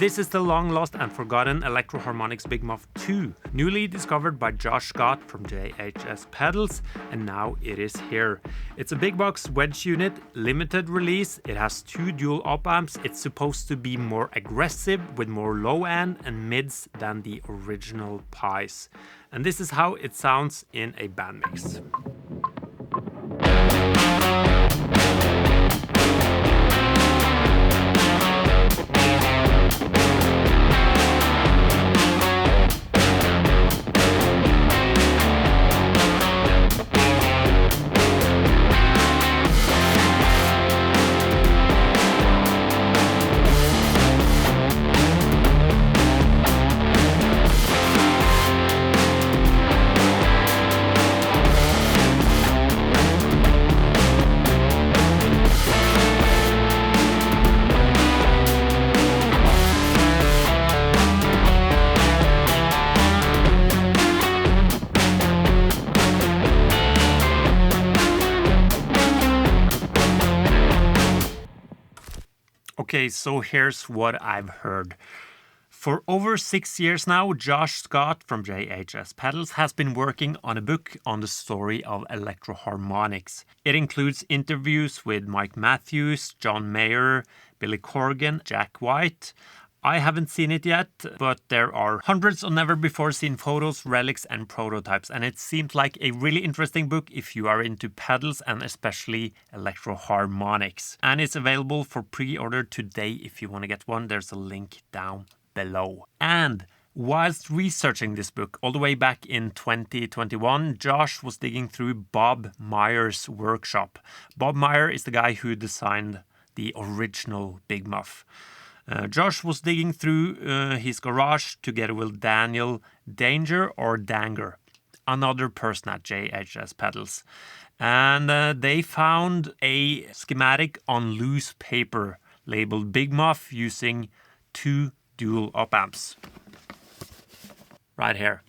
This is the long-lost and forgotten Electro-Harmonix Big Muff 2, newly discovered by Josh Scott from JHS Pedals, and now it is here. It's a big box wedge unit, limited release, it has 2 dual op amps, it's supposed to be more aggressive with more low end and mids than the original Pies. And this is how it sounds in a band mix. Okay, so here's what I've heard. For over 6 years now, Josh Scott from JHS Pedals has been working on a book on the story of Electro-Harmonix. It includes interviews with Mike Matthews, John Mayer, Billy Corgan, Jack White. I haven't seen it yet, but there are hundreds of never-before-seen photos, relics and prototypes, and it seems like a really interesting book if you are into pedals and especially Electro-Harmonix. And it's available for pre-order today if you want to get one. There's a link down below. And whilst researching this book all the way back in 2021, Josh was digging through Bob Meyer's workshop. Bob Meyer is the guy who designed the original Big Muff. Josh was digging through his garage together with Daniel Danger or Danger, another person at JHS Pedals. And they found a schematic on loose paper labeled Big Muff using 2 dual op amps. Right here.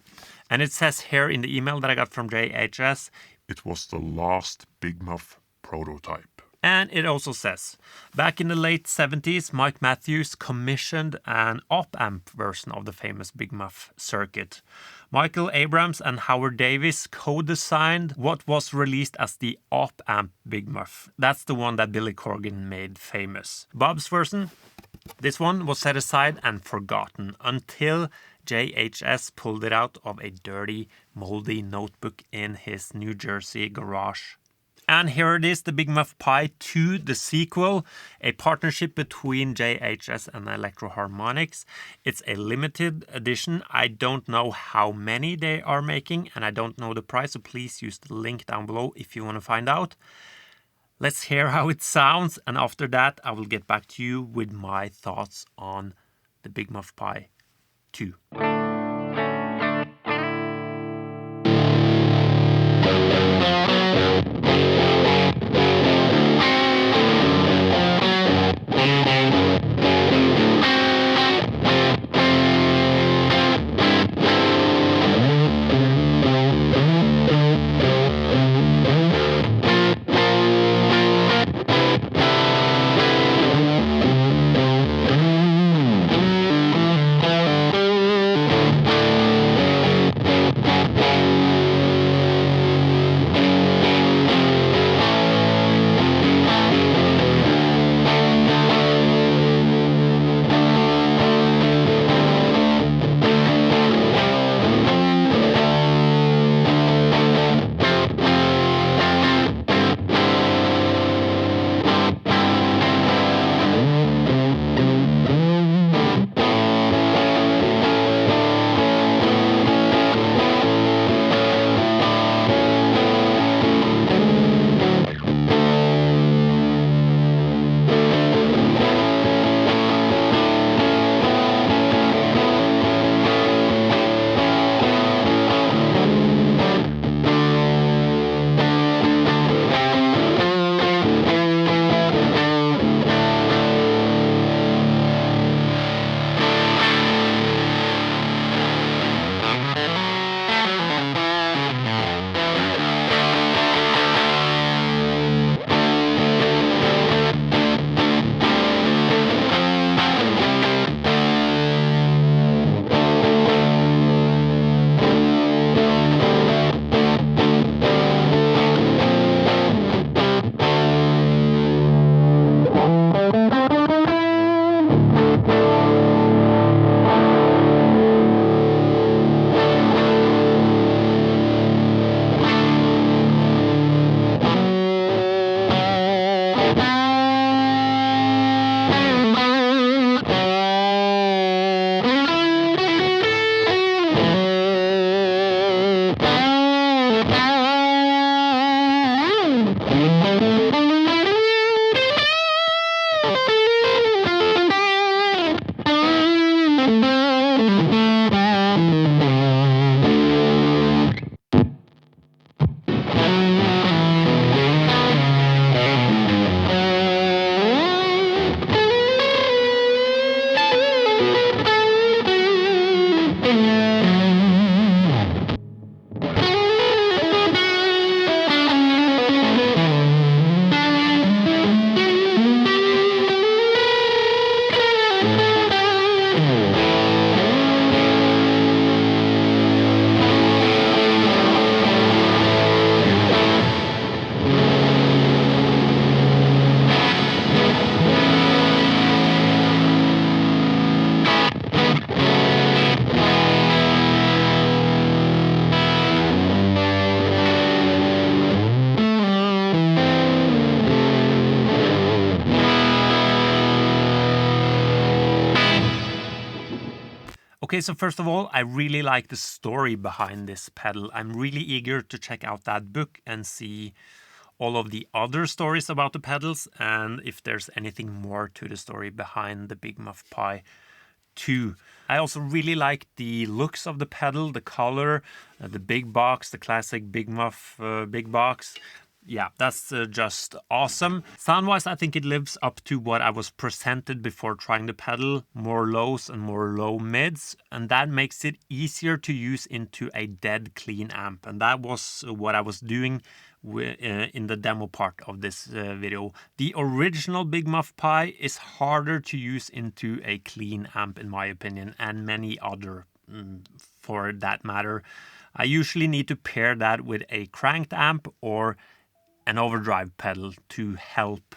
And it says here in the email that I got from JHS, it was the last Big Muff prototype. And it also says, back in the late 70s, Mike Matthews commissioned an op-amp version of the famous Big Muff circuit. Michael Abrams and Howard Davis co-designed what was released as the op-amp Big Muff. That's the one that Billy Corgan made famous. Bob's version, this one was set aside and forgotten until JHS pulled it out of a dirty, moldy notebook in his New Jersey garage. And here it is, the Big Muff Pi 2, the sequel, a partnership between JHS and Electro-Harmonix. It's a limited edition. I don't know how many they are making, and I don't know the price, so please use the link down below if you want to find out. Let's hear how it sounds, and after that, I will get back to you with my thoughts on the Big Muff Pi 2. Okay, so first of all, I really like the story behind this pedal. I'm really eager to check out that book and see all of the other stories about the pedals and if there's anything more to the story behind the Big Muff Pi 2. I also really like the looks of the pedal, the color, the big box, the classic Big Muff big box. Yeah, that's just awesome. Sound-wise, I think it lives up to what I was presented before trying the pedal. More lows and more low mids, and that makes it easier to use into a dead clean amp. And that was what I was doing in the demo part of this video. The original Big Muff Pi is harder to use into a clean amp, in my opinion, and many other for that matter. I usually need to pair that with a cranked amp or an overdrive pedal to help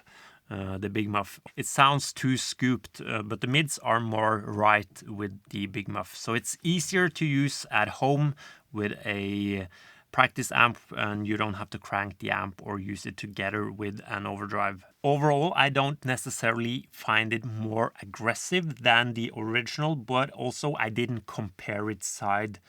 the Big Muff. It sounds too scooped, but the mids are more right with the Big Muff. So it's easier to use at home with a practice amp, and you don't have to crank the amp or use it together with an overdrive. Overall, I don't necessarily find it more aggressive than the original, but also I didn't compare it side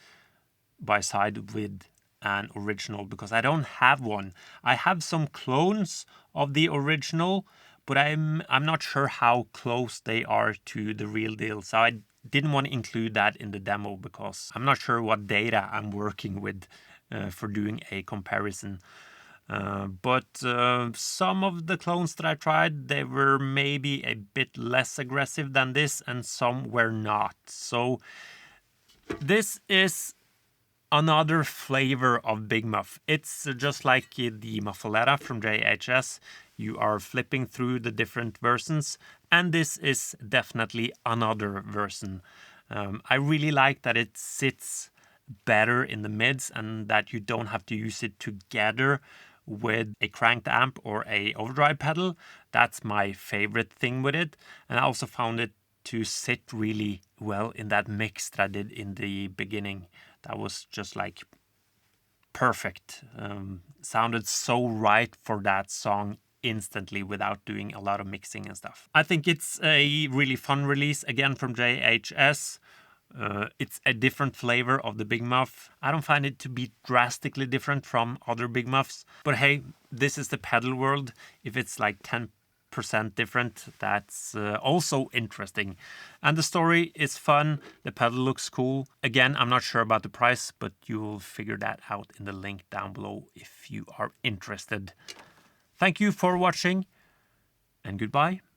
by side with an original because I don't have one. I have some clones of the original, but I'm not sure how close they are to the real deal. So I didn't want to include that in the demo because I'm not sure what data I'm working with for doing a comparison. But some of the clones that I tried, they were maybe a bit less aggressive than this, and some were not. So this is another flavor of Big Muff. It's just like the Muffaletta from JHS. You are flipping through the different versions, and this is definitely another version. I really like that it sits better in the mids and that you don't have to use it together with a cranked amp or a overdrive pedal. That's my favorite thing with it. And I also found it to sit really well in that mix that I did in the beginning. That was just like perfect. Sounded so right for that song instantly without doing a lot of mixing and stuff. I think it's a really fun release, again from JHS. It's a different flavor of the Big Muff. I don't find it to be drastically different from other Big Muffs. But hey, this is the pedal world. If it's like 10% different, that's also interesting. And the story is fun. The pedal looks cool. Again, I'm not sure about the price, but you'll figure that out in the link down below if you are interested. Thank you for watching, and goodbye.